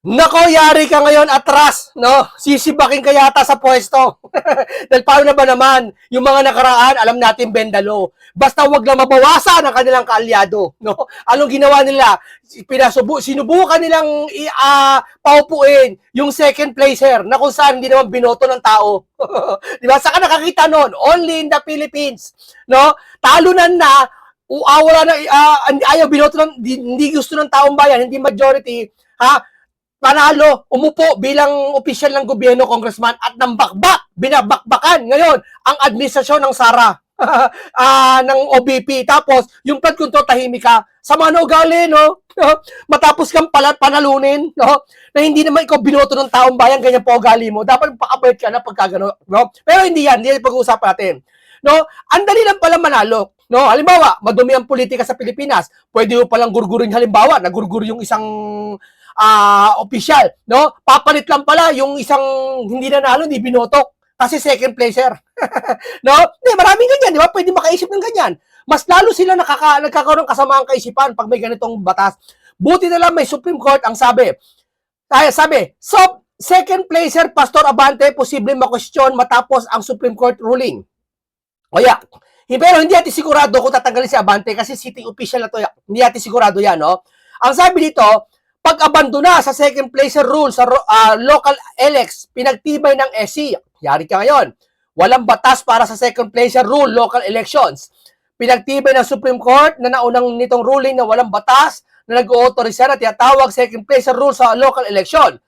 Nako, yari ka ngayon, atras, no? Sisibakin ka yata sa pwesto. Dahil paano na ba naman, yung mga nakaraan, alam natin bendalo. Basta wag lang mabawasan ang kanilang kaalyado, no? Anong ginawa nila? Sinubukan nilang paupuin yung second placer na kung saan hindi naman binoto ng tao. Di ba? Saka nakakita noon, only in the Philippines, no? Talunan na, wala na, ayaw binoto ng, hindi gusto ng taong bayan, hindi majority, ha? Panalo, umupo bilang opisyal ng gobyerno, congressman, at nang binabakbakan ngayon ang administrasyon ng Sara, ng OBP. Tapos, yung flood control, tahimik ka. Sama na ugali, no? Matapos kang panalunin, no? Na hindi naman ikaw binoto ng taong bayan, ganyan po ugali mo. Dapat pakabait ka na pagka gano'n, no? Pero hindi yan pag-uusapan natin. No? Ang dali lang pala manalo. No, halimbawa, madumi ang politika sa Pilipinas. Pwede mo palang gurgurin, halimbawa, nagurgur yung isang opisyal, no? Papalit lang pala yung isang hindi nanalo, hindi binoto kasi second placer. No? Hindi, maraming ganyan, di ba? Pwede makaisip ng ganyan. Mas lalo sila nagkakaroon ng kasamaang kaisipan pag may ganitong batas. Buti na lang may Supreme Court ang sabi. So, second placer, Pastor Abante, posibleng makwestiyon matapos ang Supreme Court ruling. Kaya, pero hindi natin sigurado kung tatanggalin si Abante kasi sitting official na to. Hindi natin sigurado yan, no? Ang sabi dito, pag-abandona sa second placer rule sa local elects, pinagtibay ng SC. Yari ka ngayon. Walang batas para sa second placer rule local elections. Pinagtibay ng Supreme Court na naunang nitong ruling na walang batas na nag-autorize na tinatawag second placer rule sa local election.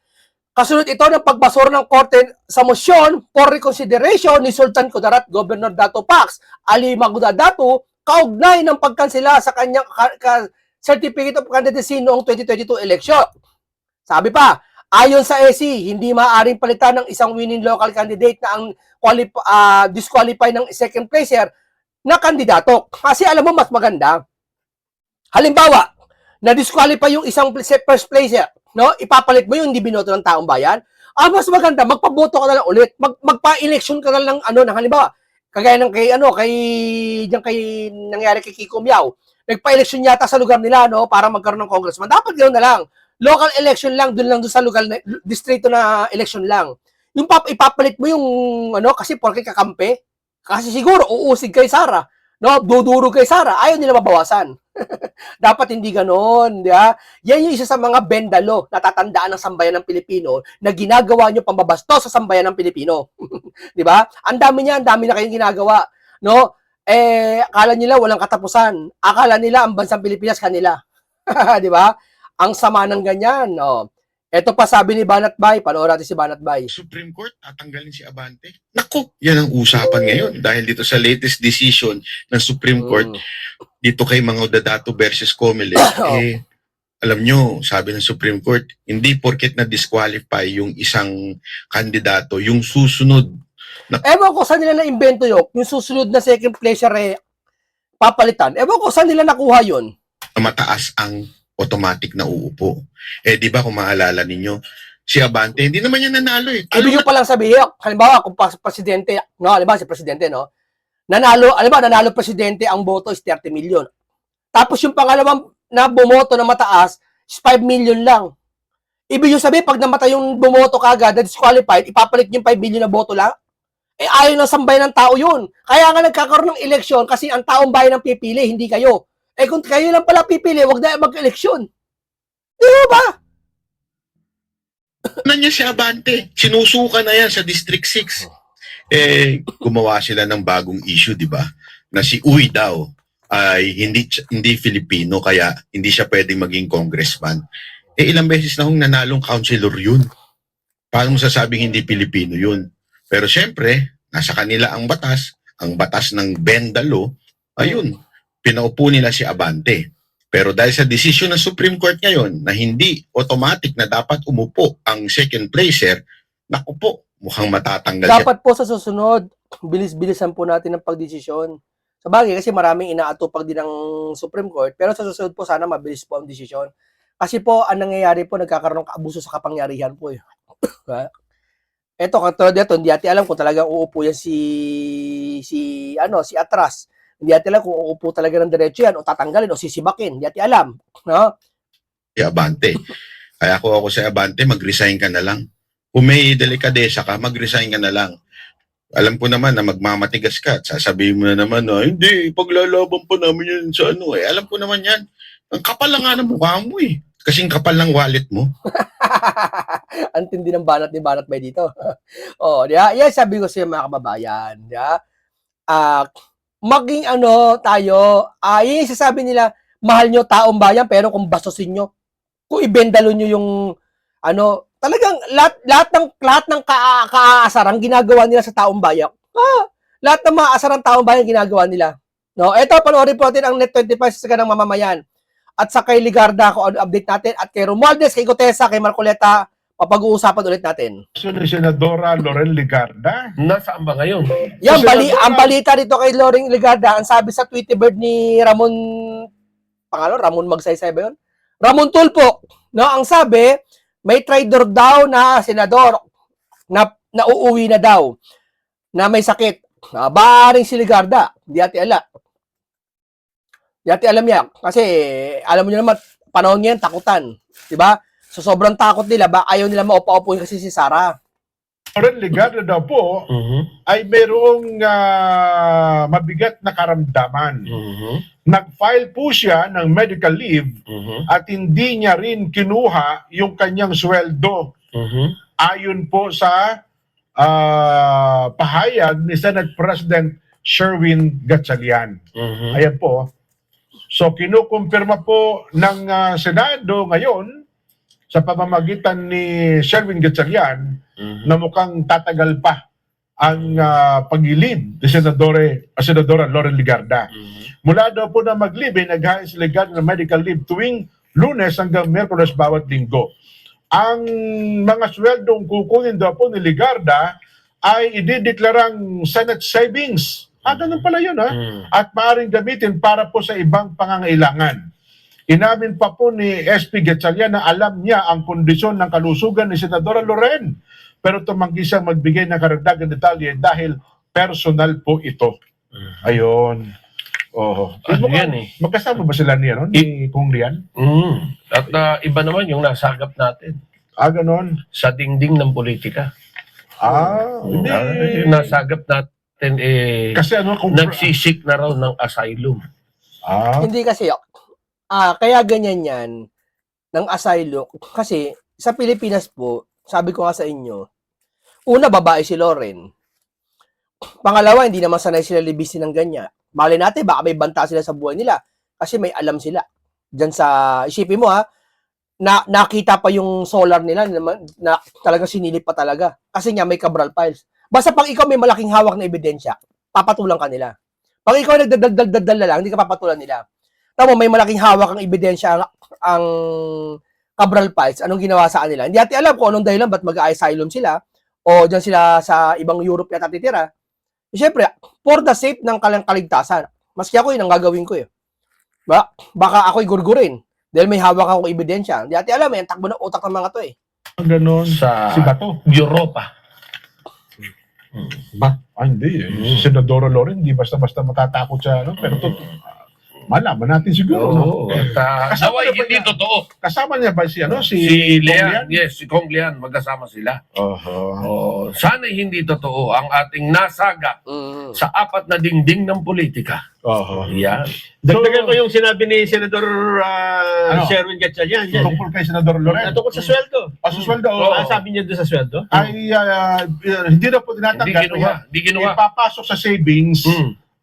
Kasunod ito ng pagbasura ng korte sa motion for reconsideration ni Sultan Kudarat, Governor Dato Pax, Ali Magda Dato, kaugnay ng pagkansela sa kanyang Certificate of Candidacy noong 2022 election. Sabi pa, ayon sa SC, hindi maaaring palitan ng isang winning local candidate na ang disqualify ng second placer na kandidato. Kasi alam mo, mas maganda. Halimbawa, na-disqualify yung isang first placer, no? Ipapalit mo yung hindi binoto ng taong bayan. Mas maganda, magpaboto ka na lang ulit. Magpa-election ka na lang, ng halimbawa, kagaya ng kay nangyari kay Kiko Miao. Nagpa-election yata sa lugar nila, no, para magkaroon ng congressman. Dapat ganoon na lang. Local election lang, doon lang sa lugar, distrito na election lang. Yung ipapalit mo yung, kasi porke kakampi, kasi siguro, uusig kay Sara, no, duduro kay Sara, ayaw nila mabawasan. Dapat hindi ganoon, di ba? Yan yung isa sa mga bendalo na tatandaan ng sambayan ng Pilipino na ginagawa nyo pambabasto sa sambayan ng Pilipino. Di ba? Ang dami na kayong ginagawa, no? Akala nila walang katapusan. Akala nila ang bansang Pilipinas kanila. Di ba? Ang sama ng ganyan. Oh. Ito pa sabi ni Banat Bay, panoorin natin si Banat Bay. Supreme Court, tatanggalin si Abante. Naku, yan ang usapan ngayon dahil dito sa latest decision ng Supreme Court, dito kay Magda Dato versus Comelec, alam nyo, sabi ng Supreme Court, hindi porket na-disqualify yung isang kandidato, yung susunod. Ewan ko saan nila na-invento yung susunod na second placer papalitan. Ewan ko saan nila nakuha yun. Mataas ang automatic na uupo. Di ba kung maalala ninyo, si Abante, hindi naman yan nanalo eh. Ibig yung palang sabihin, halimbawa kung presidente, no, halimbawa si presidente, no, nanalo presidente, ang boto is 30 million. Tapos yung pangalawang na bumoto na mataas is 5 million lang. Ibig yung sabihin, pag namatay yung bumoto kagad na disqualified, ipapalit yung 5 million na boto lang. Ayaw ng sambayan ng tao yun. Kaya nga nagkakaroon ng eleksyon kasi ang taong bayan ang pipili, hindi kayo. Kung kayo lang pala pipili, wag na mag-eleksyon. Di ba? Na niya si Abante, sinusuka na yan sa District 6. Gumawa sila ng bagong issue, di ba? Na si Uy daw ay hindi Filipino kaya hindi siya pwedeng maging congressman. Ilang beses na hong nanalong councilor yun. Paano mo sasabing hindi Filipino yun? Pero syempre, nasa kanila ang batas ng Bendalo, ayun, pinaupo nila si Abante. Pero dahil sa desisyon ng Supreme Court ngayon na hindi automatic na dapat umupo ang second placer, naku po, mukhang matatanggal dapat po sa susunod, bilis-bilisan po natin ang pagdesisyon. Sa bagay, kasi maraming inaatupag din ng Supreme Court, pero sa susunod po sana mabilis po ang desisyon. Kasi po, ang nangyayari po, nagkakaroon ng abuso sa kapangyarihan po. Eto, katulad dito, hindi natin alam kung talagang uupo yan si Atras. Hindi natin alam kung uupo talaga ng diretso yan o tatanggalin o sisibakin. Hindi natin alam. No? si Abante. Kaya kung ako sa Abante, mag-resign ka na lang. Kung may delikadesa ka, mag-resign ka na lang. Alam ko naman na magmamatigas ka at sasabihin mo na naman na, hindi, paglalaban pa namin yun sa ano eh. Alam ko naman yan. Ang kapal lang nga ng mukha mo eh. Kasing kapal ng wallet mo. Ang tindi ng banat ni Banat Bay dito. Oh, di ba? Yan sabi ko sa mga kababayan, di ba? Maging ano tayo, yun yung sasabi nila, mahal nyo taong bayan, pero kung bastusin nyo, kung ibendalo nyo yung, ano, talagang lahat ng kaasarang ginagawa nila sa taong bayan. Lahat ng maaasarang taong bayan ginagawa nila. No, eto, panoorin po natin ang Net25 sa ganang mamamayan. At sa kay Ligarda, kung ano update natin, at kay Romualdez, kay Gutesa, kay Marcoleta, papag-uusapan ulit natin. ni Senadora Loren Ligarda. Nasaan ba ngayon? Yan, Kasi ang balita dito kay Loren Ligarda, ang sabi sa Tweetybird ni Ramon, Ramon Magsaysay ba yun? Ramon Tulfo, no, ang sabi, may traitor daw na senador na uuwi na daw, na may sakit. Baring si Ligarda, di ati alam niya. Kasi, alam mo niyo naman, panahon niyan, takutan. Diba? So, sobrang takot nila. Ayaw nila maupa-upuin kasi si Sara. Loren Ligarda daw po ay mayroong mabigat na karamdaman. Nag-file po siya ng medical leave at hindi niya rin kinuha yung kanyang sweldo. Ayon po sa pahayag ni Senate President Sherwin Gatchalian. Ayan po. So kinukumpirma po ng Senado ngayon sa pamamagitan ni Sherwin Gatchalian na mukhang tatagal pa ang pag-leave ni Senadora Loren Ligarda. Mula daw po na mag-leave, nag-hire si Ligarda ng medical leave tuwing Lunes hanggang Miyerkules bawat linggo. Ang mga sweldong kukunin daw po ni Ligarda ay idideklarang Senate savings. Ganun pala yun, At maaaring gamitin para po sa ibang pangangailangan. Inamin pa po ni SP Gatchalian na alam niya ang kondisyon ng kalusugan ni Senadora Loren. Pero tumanggi siyang magbigay ng karagdagang detalye dahil personal po ito. Ayun. Yan eh. Magkasama ba sila ni Kung Lian? At iba naman yung nasagap natin Ganon. sa dingding ng politika. Hindi. Nasagap natin Kasi nagsisik na raw ng asylum. Hindi kasi, kaya ganyan yan, ng asylum. Kasi, sa Pilipinas po, sabi ko nga sa inyo, una, babae si Loren. Pangalawa, hindi naman sanay sila libisin ng ganyan. Mali natin, baka may banta sila sa buhay nila. Kasi may alam sila. Diyan sa, isipin mo nakita pa yung solar nila na talagang sinilip pa talaga. Kasi nga may Cabral files. Basta pag ikaw may malaking hawak na ebidensya, papatulang ka nila. Pag ikaw nagdadal na lang, hindi ka papatulan nila. Tama, may malaking hawak ang ebidensya ang Cabral files. Anong ginawa sa kanila? Hindi natin alam kung anong dahilan ba't mag-asylum sila o dyan sila sa ibang Europe yata titira. Siyempre, for the sake ng kaligtasan, maski ako yun ang gagawin ko eh. Baka ako'y gurgurin dahil may hawak akong ebidensya. Hindi natin alam ang takbo ng utak ng mga to eh. Ganon. Sa Si Bato. Europa. Hindi eh. Senadora Loren, hindi basta-basta matatakot siya. Pero malaman natin siguro. Kasama Kasama hindi niya ba totoo. Kasama niya ba si Si Kong Lian, Lian? yes, si Kong Lian, magkasama sila. Oho. Sana hindi totoo ang ating nasaga sa apat na dingding ng politika. Oho. Yan. Dagdagan ko yung sinabi ni Senador Sherwin Gatchalian. Tungkol kay Senador Loren. Tungkol sa sweldo. Sa sweldo. Sabi niya doon sa sweldo? Ay hindi na po tinatanggap. Hindi kinuha. Ipapasok sa savings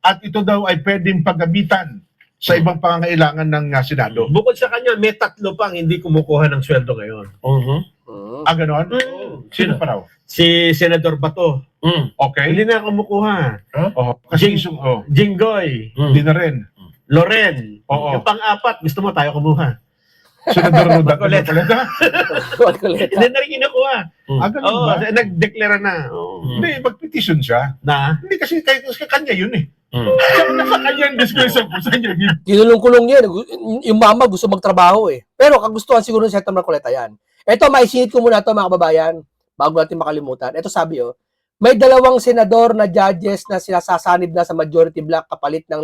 at ito daw ay pwedeng paggamitan sa ibang pangangailangan ng Senado. Bukod sa kanya, may tatlo pang hindi kumukuha ng sweldo ngayon. Ganon? Sino pa raw? Si Senador Bato. Okay. Hindi na kumukuha. Kasi Jinggoy. hindi na rin. Loren. Oo. Yung pang-apat, gusto mo tayo kumuha. Senador Marcoleta. Marcoleta. Hindi na rin kinukuha. Ganun Oo, ba? nag-declare na. Hindi, mag-petition siya. Hindi kasi kanya yun eh. Sa kanya yung discretion po sa inyo. Kinulong-kulong niya. Yung mama gusto magtrabaho eh. Pero kagustuhan siguro ni Senator Marcoleta yan. Ito, maisingit ko muna ito mga kababayan bago natin makalimutan. Ito sabi may dalawang senador na judges na sinasasanib na sa majority block kapalit ng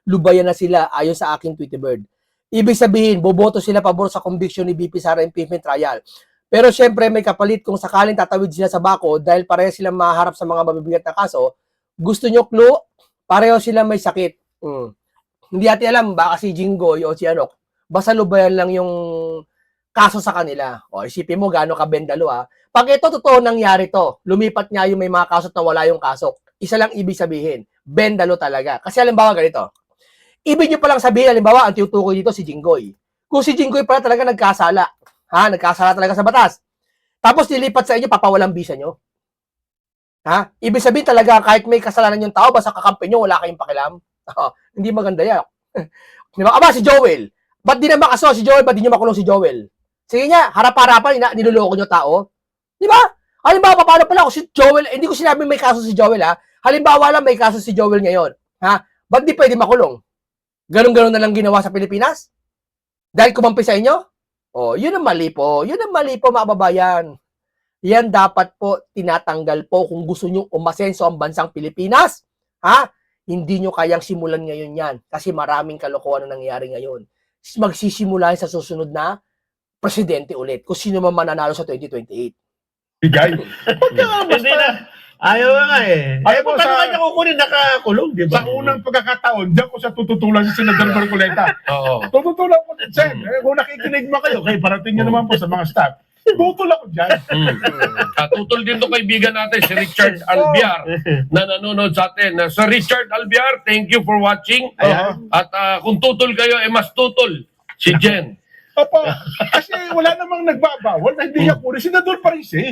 lubayan na sila ayon sa aking Tweetybird. Ibig sabihin, boboto sila pabor sa conviction ni BP Sara impeachment trial. Pero syempre, may kapalit kung sakaling tatawid sila sa bako dahil pareho silang maharap sa mga mabibigat na kaso. Gusto nyo clue? Pareho silang may sakit. Hindi natin alam, baka si Jinggoy o si ano, basta lubayan lang yung kaso sa kanila. O, isipin mo gaano kabendalo ha. Pag ito totoo nangyari to, lumipat nga yung may mga kaso na wala yung kaso. Isa lang ibig sabihin, bendalo talaga. Kasi halimbawa ganito, ibig nyo palang sabihin, halimbawa, ang tinutukoy dito si Jinggoy. Kung si Jinggoy pala talaga nagkasala, nagkasala talaga sa batas, tapos nilipat sa inyo, papawalang bisa nyo. Ibig sabihin talaga, kahit may kasalanan yung tao, basta kakampi nyo, wala kayong pakialam. Hindi maganda yan. Di ba? Aba, si Joel. Ba't di na makaso si Joel? Ba't di nyo makulong si Joel? Sige nga, harap-harapan, niloloko nyo tao. Di ba? Halimbawa, paano pala ako si Joel, hindi ko sinabi may kaso si Joel Halimbawa lang may kaso si Joel ngayon. Ba't di pwede makulong? Ganun-ganun na lang ginawa sa Pilipinas? Dahil kumampi sa inyo? Yun ang mali po. Yun ang mali po, mga kababayan. Yan dapat po tinatanggal po kung gusto nyo umasenso ang bansang Pilipinas. Hindi nyo kayang simulan ngayon yan. Kasi maraming kalokohan na nangyayari ngayon. Magsisimula sa susunod na presidente ulit. Kung sino man mananalo sa 2028. Bigay. Hindi na. Ayaw nga eh. Ayaw mo paano sa- kanya kukunin nakakulong, di ba? Sa unang pagkakataon, diyan ko sa tututulan si Senador Marcoleta. Oo. Tututulan ko, Sen, kung nakikinig mo kayo, kayo parating nyo naman po sa mga staff. Tutol ako dyan. Tutol din to kaibigan natin, si Richard Albiar, na nanonood sa atin. Sir Richard Albiar, thank you for watching. Ayan. At kung tutol kayo, mas tutol si Jen. Opo, kasi wala namang nagbabawal na hindi niya kunin. Senador pa rin siya.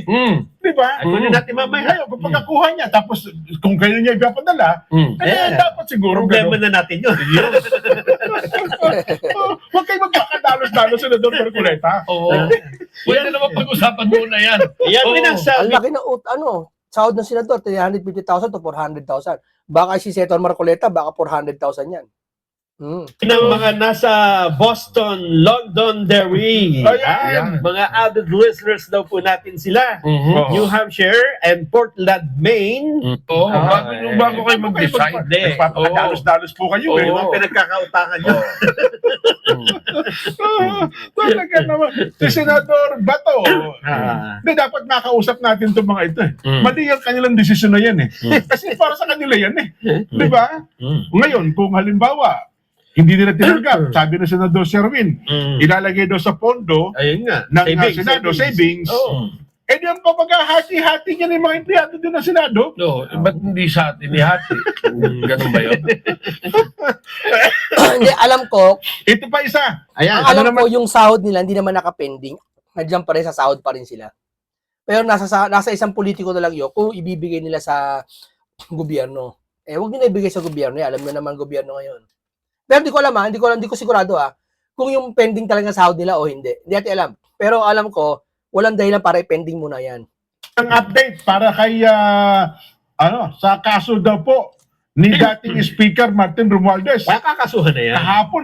Di ba? Kunin natin mamaya. Ngayon, kung pagkakuha niya, tapos kung kayo niya ipapadala, dapat siguro Problema gano'n. na natin yun. Huwag kayo magpakadalos-dalos, Senador Marcoleta. Oo. Pwede naman pag-usapan muna yan. Yan Oo. din ang Ang sabi. laki na, sahod ng senador, 350,000 to 400,000. Baka si Senator Marcoleta, baka 400,000 yan. ng mga nasa Boston, London, Derry. Ayan. Mga avid listeners daw po natin sila. Mhm. New Hampshire and Portland, Maine. Oo, Ah, bago kayo mag-decide. Nagpapakadalos-dalos po kayo. Yung Eh. mga pinagkakautakan nyo. Talaga naman. Si Senador Bato, hindi dapat makausap natin itong mga ito. Mali ang kanilang desisyon na yan eh. Kasi para sa kanila yan eh. Di ba? Ngayon, kung halimbawa, hindi nila tinanggap, sabi ng Senador Sherwin, ilalagay daw sa pondo Ayun nga. ng Senado, savings, eh di ang papaghahati-hati niya ng mga empleyado din ng Senado. No, ba't hindi sa atin ihati? Ganun ba yun? Hindi, alam ko, Ito pa isa. Ayan. ang alam ko, yung sahod nila, hindi naman nakapending. Nandiyan pa rin sa sahod pa rin sila. Pero nasa isang politiko na lang yun, kung ibibigay nila sa gobyerno. Huwag nyo na ibigay sa gobyerno. Alam nyo naman gobyerno ngayon. Pero di ko alam hindi ko sigurado kung yung pending talaga sahod nila o hindi. Hindi natin alam. Pero alam ko, walang dahilan para i-pending muna yan. Ang update para kay sa kaso daw po ni dating Speaker Martin Romualdez. Kakasuhan na yan. Kahapon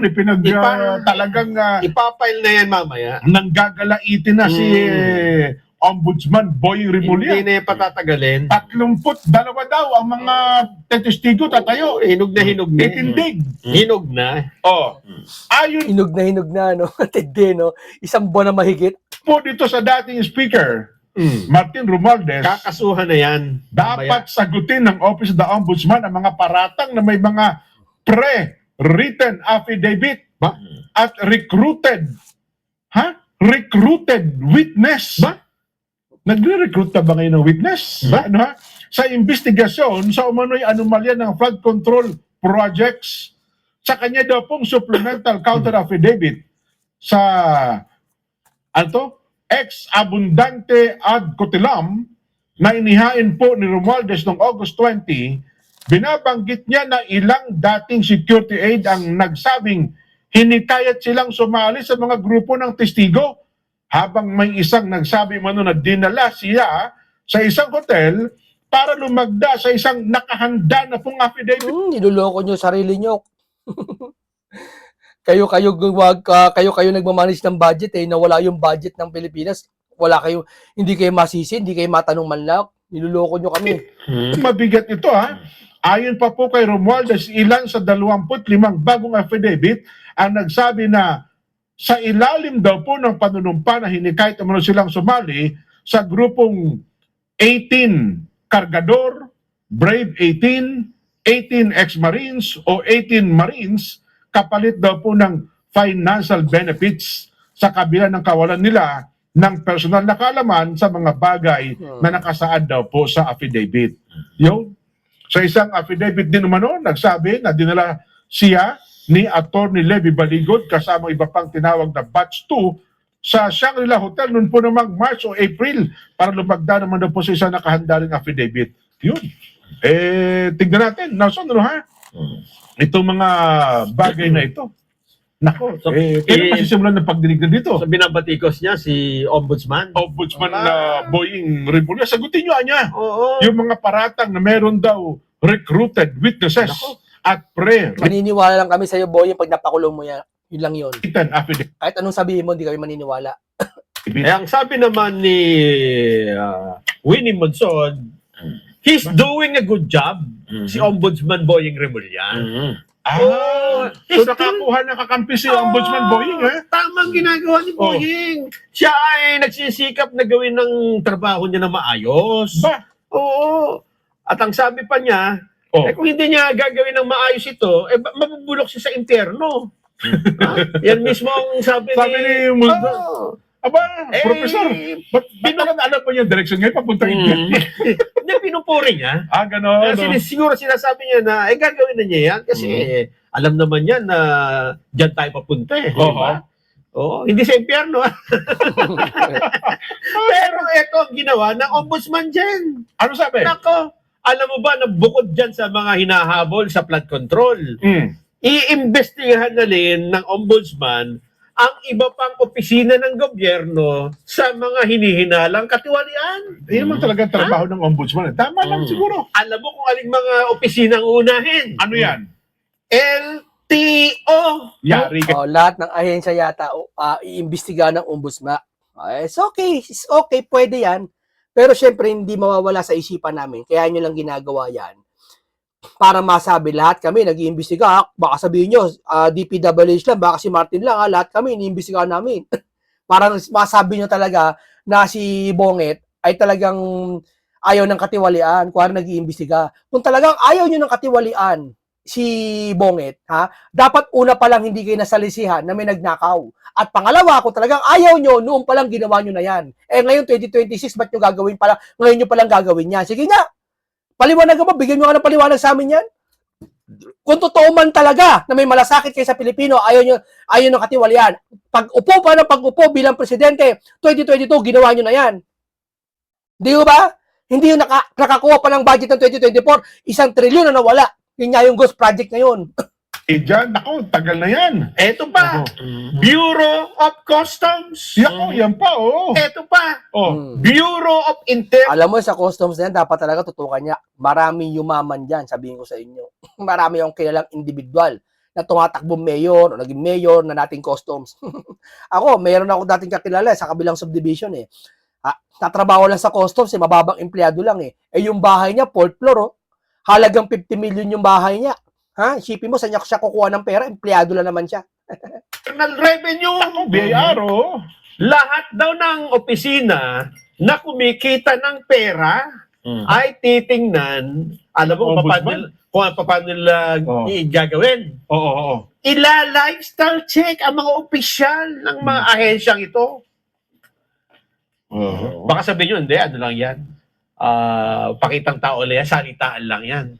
talagang Ipapile na yan mamaya. nanggagalaitin na si Ombudsman Boying Rimulya. Hindi na yan patatagalin. 32 daw ang mga testigo tatayo. Hinog na hinog na. Itindig. Hinog na. Ayon Hinog na, no? Tede, no? Isang buwan na mahigit. po dito sa dating Speaker, Martin Romualdez, Kakasuhan na yan. dapat sagutin ng Office of the Ombudsman ang mga paratang na may mga pre-written affidavit at recruited witness. Nagre-recruit na ba ngayon ng witness? Sa investigasyon sa umano'y anomalya ng flood control projects, sa kanya daw pong supplemental counter affidavit sa ex-abundante ad cotilam na inihain po ni Romualdez noong August 20, binabanggit niya na ilang dating security aid ang nagsabing hinikayat silang sumali sa mga grupo ng testigo, habang may isang nagsabi mano na dinala siya sa isang hotel para lumagda sa isang nakahanda na pong affidavit. Niloloko nyo sarili nyo. kayo nagmamanage ng budget nawala yung budget ng Pilipinas. Hindi kayo masisi, hindi kayo matanong man lang. Niloloko nyo kami. Mabigat ito Ayon pa po kay Romualdez, ilan sa 25 bagong affidavit ang nagsabi na sa ilalim daw po ng panunumpa na hinikayat umano silang sumali sa grupong 18 Cargador, Brave 18, 18 ex-Marines o 18 Marines kapalit daw po ng financial benefits sa kabila ng kawalan nila ng personal na kaalaman sa mga bagay na nakasaad daw po sa affidavit. Yun. Sa isang affidavit din umano, nagsabi na dinala siya ni Atty. Levy Baligod kasama iba pang tinawag na Batch 2 sa Shangri-La Hotel noon po namang March o April para lumagda naman daw po sa isang nakahanda ring affidavit. Yun. Tignan natin. Nelson, ano ha? Itong mga bagay na ito. Nako, So, kailan masisimulan ng pagdinig na dito? So binabatikos niya si Ombudsman. Ombudsman na Boying Rimulya, sagutin nyo niya. Oo. Yung mga paratang na meron daw recruited witnesses Nako. at Maniniwala lang kami sa'yo, boy, pag napakulong mo yan. Yun lang yun. written affidavit. Kahit anong sabihin mo, hindi kami maniniwala. Ang sabi naman ni Winnie Monson, he's doing a good job, si Ombudsman Boying Remulla. So nakakuha na kakampi si Ombudsman Boying, ha? Tamang ginagawa ni Boying. Siya ay nagsisikap na gawin ng trabaho niya na maayos. Ba? Oo. At ang sabi pa niya, kung hindi niya gagawin ng maayos ito, mabubulok siya sa interno. Yan mismo ang sabi Sabi ni Monson. Oo. Aba, Professor, ba't alam mo yung direction ngayon papunta Hindi, pinupuri niya. gano'n. Kasi siguro sinasabi niya na, gagawin na niya yan kasi alam naman niya na dyan tayo papunta eh. Oo. Diba? Oo, hindi sa impyerno. Pero ito ang ginawa ng ombudsman dyan. Ano sabi? Nako, alam mo ba na bukod dyan sa mga hinahabol sa flood control, iimbestigahan na rin ng ombudsman ang iba pang opisina ng gobyerno sa mga hinihinalang katiwalian. Yan naman talaga ang trabaho ng ombudsman. Tama lang siguro. Alam mo kung aling mga opisinang unahin? Ano yan? LTO. Yari ka. Lahat ng ahensya yata iimbestigahan ng ombudsman. It's okay, pwede yan. Pero syempre, hindi mawawala sa isipan namin. Kaya nyo lang ginagawa yan. Para masabi lahat kami nag-iimbestiga. Baka sabihin nyo, DPWH lang, baka si Martin lang, lahat kami iniimbestigahan namin. Para masabi nyo talaga na si Bonget ay talagang ayaw ng katiwalian, kung nag-iimbestiga. Kung talagang ayaw nyo ng katiwalian si Bonget, dapat una pa lang hindi kayo nasalisihan na may nagnakaw. At pangalawa, kung talagang ayaw nyo, noon pa lang ginawa nyo na yan. Ngayon 2026, ba't nyo gagawin pala? Ngayon nyo pa lang gagawin yan. Sige nga, paliwanag mo, bigyan nyo nga ng paliwanag sa amin yan. Kung totoo man talaga na may malasakit kayo sa Pilipino, ayaw nyo katiwalian. Pag-upo bilang presidente, 2022, ginawa nyo na yan. Di ba? Hindi yung nakakuha pa ng budget ng 2024, 1 trilyon na nawala. Yun nga yung ghost project na yun. Dyan, ako, tagal na yan. Eto pa, Bureau of Customs. Yan pa, oh. Eto pa, Oh. Bureau of Inter... Alam mo, sa customs na yan, dapat talaga tutukan niya. Maraming yumaman dyan, sabihin ko sa inyo. Marami yung kilalang individual na tumatakbo mayor o naging mayor na nating customs. Ako, mayroon ako dating kakilala sa kabilang subdivision eh. Tatrabaho lang sa customs, mababang empleyado lang eh. Yung bahay niya, 4th floor, halagang 50 million yung bahay niya. Isipin mo, saan niya siya kukuha ng pera? Empleyado lang naman siya. Internal Revenue. BIR, oh. Lahat daw ng opisina na kumikita ng pera ay titingnan, alam mo kung paano nila gagawin. Oo. Ila-lifestyle check ang mga opisyal ng mga ahensyang ito. Baka sabihin nyo, hindi, ano lang yan? Pakitang tao lang yan, salitaan lang yan.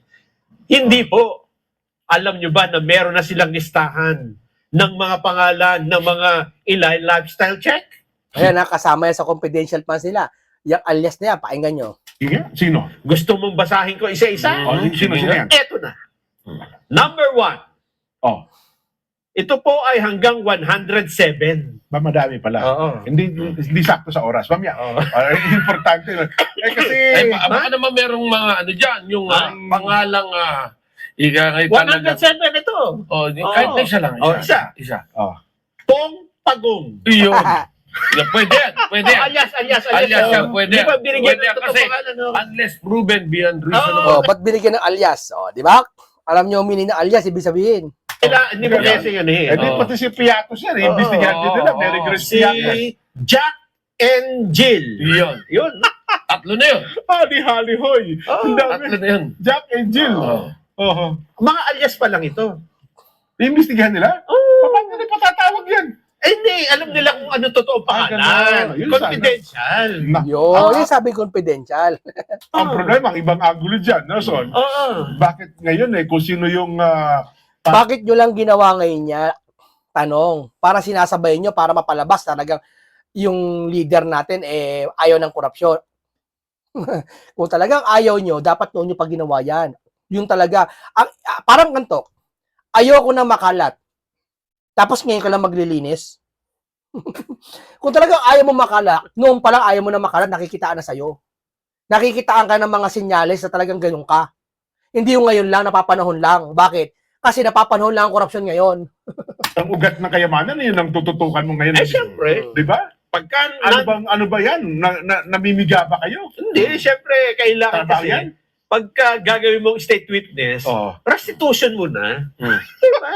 Hindi po. Alam nyo ba na meron na silang listahan ng mga pangalan ng mga lifestyle check? Ayan kasama yan sa confidential funds nila. Yung alias na yan, pakinggan nyo. Sino? Gusto mong basahin ko isa-isa? Sino yan? Eto na. Number 1. Oh. Ito po ay hanggang 107. Madami pala. Oo. Hindi sakto sa oras. Mamaya. Importante. Kasi... baka naman merong mga ano dyan, yung pangalang... 107 ito. Kahit isa lang. Isa. Isa. Pong Pagong. Iyon. Pwede yan, pwede yan. Alias. Alias yan, pwede Di ba yan. binigyan Pwede ng yan totoo kasi pangalan, no? unless proven beyond Oo. reasonable. Oh, ba't binigyan ng alias? Oh, di ba? Alam niyo meaning ng alias, ibig sabihin. Hindi mo kasi yun eh. Eh di Oo. pati si Piatos yan, Oo. investigante nila, Oo. Mary Grace Si Piatos. Jack and Jill. Yun. Yun. Tatlo na yun. Hali-hali, hoy. Oo, Ang dami. Tatlo na yun. Jack and Jill. Oo. Oo. Mga alias pa lang ito. Iimbestigahan nila? Oh. Paano nila patatawag yan? Hindi, alam nila kung ano totoo pangalan. ganun. Yun Confidential. Yung sabi confidential. Ang problema, ang ibang angulo dyan, no, Son? Oo. Bakit ngayon kung sino yung Bakit nyo lang ginawa ngayon niya? Tanong. Para sinasabay nyo, para mapalabas talagang yung leader natin ayaw ng korupsyon. Kung talagang ayaw nyo, dapat noon nyo pag ginawa yan. Yung talaga, parang ganito, ayoko na makalat. Tapos ngayon ka lang maglilinis. Kung talagang ayaw mo makalat, noon pa lang ayaw mo na makalat, nakikitaan na sa'yo. Nakikitaan ka ng mga senyales na talagang ganun ka. Hindi yung ngayon lang, napapanahon lang. Bakit? Kasi napapanahon lang ang korupsyon ngayon. ang ugat ng kayamanan, yun ang tututukan mo ngayon. Eh, syempre. Di ba? Pagka, Ano ba yan? Namimiga ba kayo? hindi, syempre, kailangan Trabaho kasi, yan? pagka gagawin mong state witness, Oo. restitution muna. Hmm. Diba?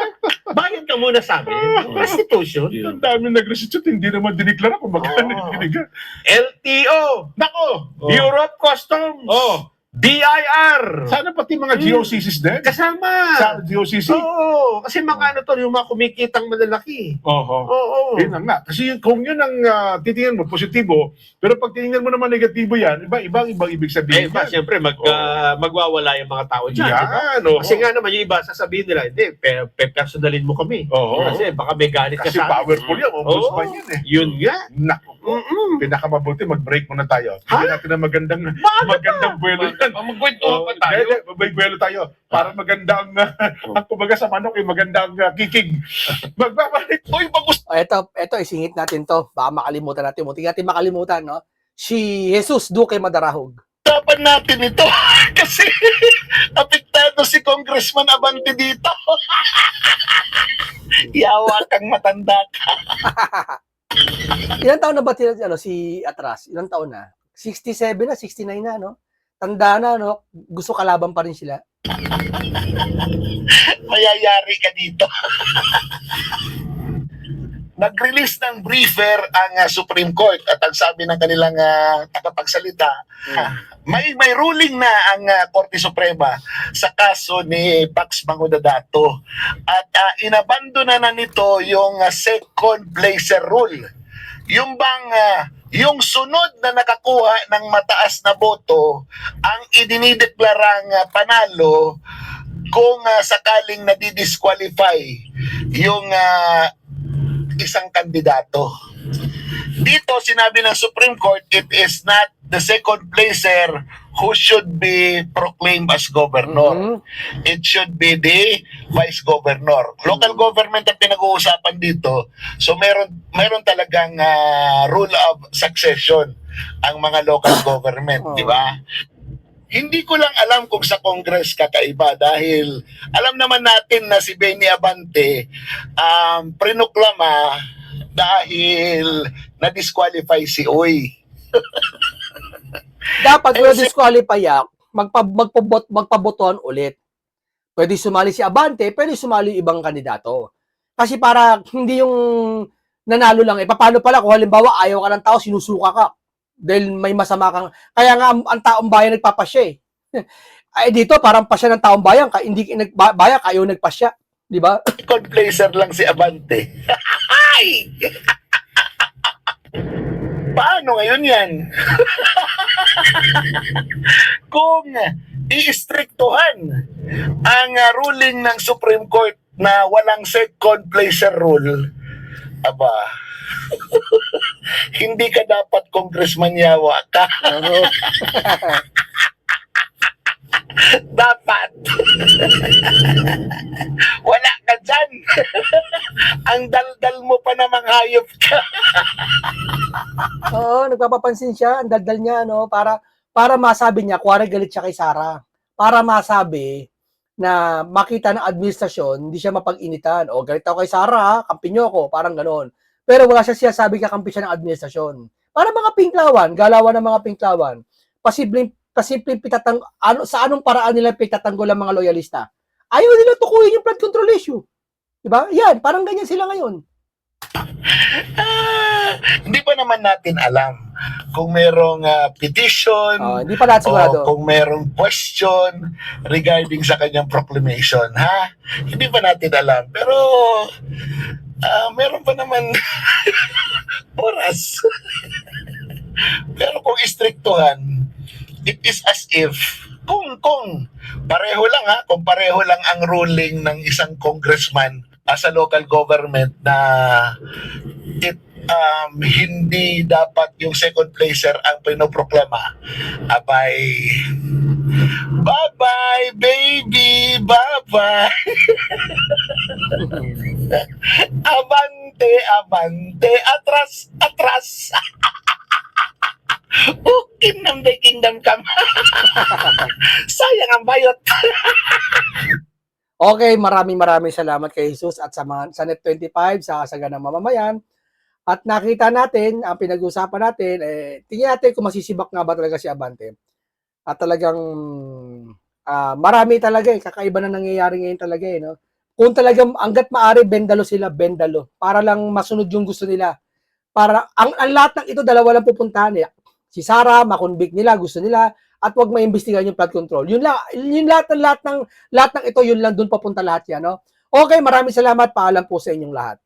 Bayad ka muna sa amin. Restitution. Ang dami nag-restitute, hindi naman diniklara kung magkano Oo. binigay. LTO. Nako! Bureau of Customs. Oh. BIR. Sana pati mga GOCCs din. Kasama. Sa GOCC. Oo. Kasi mga ano to, yung mga kumikitang malalaki. Oo. Oo. Yun na nga. Kasi kung yun ang titingnan mo, positibo, pero pag tinignan mo naman negatibo yan, ibang ibig sabihin Iba, yan. siyempre, magwawala yung mga tao dyan. Diba? Yan, oo. Kasi nga naman, yung iba, sasabihin nila, hindi, personalin mo kami. Oo. Kasi baka may galit ka Kasi sa amin. powerful yan, ombudsman Oo. yan eh. Yun nga. Naku po. Pinakamabuti, mag-break muna tayo. Ha? Bigyan natin ng magandang buwelo yan. Magkwentuhan pa tayo. May buwelo tayo. Para maganda ang kumbaga sa manok, maganda ang kikig. Magbabalik. Uy, bagus. Ito, isingit natin to. Baka makalimutan natin. Muntik natin makalimutan, no? Si Jesus Duque Madarahog. Usapan natin ito kasi apektado si Congressman Abante dito. Yawa kang matanda ka. Ilang taon na ba si Atras? Ilang taon na? 67 na, 69 na, no? Tanda na, no? Gusto kalaban pa rin sila. Mayayari ka dito. Nag-release ng briefer ang Supreme Court at ang sabi ng kanilang tagapagsalita, may ruling na ang Korte Suprema sa kaso ni Pax Mangudadato at inabandona na nito yung second placer rule. Yung bang yung sunod na nakakuha ng mataas na boto ang idinideklarang panalo kung sakaling nadidisqualify yung isang kandidato. Dito sinabi ng Supreme Court, it is not the second placer who should be proclaimed as governor. It should be the vice governor. Local government ang pinag-uusapan dito. So meron talagang rule of succession ang mga local government, di ba? Hindi ko lang alam kung sa Congress kakaiba dahil alam naman natin na si Benny Abante prinoklama dahil na-disqualify si Uy. Dapat kung disqualify magpabotohan ulit. Pwede sumali si Abante, pwede sumali yung ibang kandidato. Kasi para hindi yung nanalo lang, paano pala kung halimbawa ayaw ka ng tao, sinusuka ka. Dahil may masama kang, kaya nga ang taong bayan nagpapasya eh. Ay dito parang pasya ng taong bayan, hindi bayan kayo nagpasya, di ba? Second placer lang si Abante. Ay! Paano ngayon yan? Kung i-strictuhan ang ruling ng Supreme Court na walang second placer rule, aba, hindi ka dapat congressman yawa ka. Dapat. Wala ka dyan. Ang daldal mo pa namang hayop ka. Oo, nagpapapansin siya, ang daldal niya, no? Para masabi niya, kuwari galit siya kay Sara. Para masabi na makita ng administrasyon, hindi siya mapag-initan. O, galit ako kay Sara, kampi niyo ako, parang gano'n. pero wala siya sinasabi kakampi siya ng administrasyon. Para mga pinklawan, galawan ng mga pinklawan, pasimpleng sa anong paraan nila pitatanggol ang mga loyalista. Ayaw nila tukuyin yung flood control issue. Diba? Yan, parang ganyan sila ngayon. Hindi pa naman natin alam kung merong petition Hindi pa natin sigurado. o kung merong question regarding sa kanyang proclamation, ha? Hindi pa natin alam. Pero meron pa naman oras. Pero kung istriktuhan, it is as if kung pareho lang kung pareho lang ang ruling ng isang congressman sa local government na hindi dapat yung second placer ang pinoproklama. Abay, bye-bye, baby, bye-bye. Abante, abante, atras, atras. Kingdom come. Sayang ang bayot. Okay, maraming salamat kay Jesus at sa Net25, sa Kasaganang Mamamayan. At nakita natin, ang pinag-usapan natin, tingnan natin kung masisibak nga ba talaga si Abante. At talagang marami talaga kakaiba na nangyayari ngayon talaga no? Kung talagang hanggat maaari, bendalo sila, bendalo. Para lang masunod yung gusto nila. Para, ang lahat ng ito, dalawa lang pupuntahan Si Sara, makonvict nila, gusto nila, at wag maimbestigahan yung flood control. Yun lahat ng ito, yun lang, dun papunta lahat yan, no? Okay, maraming salamat, paalam po sa inyong lahat.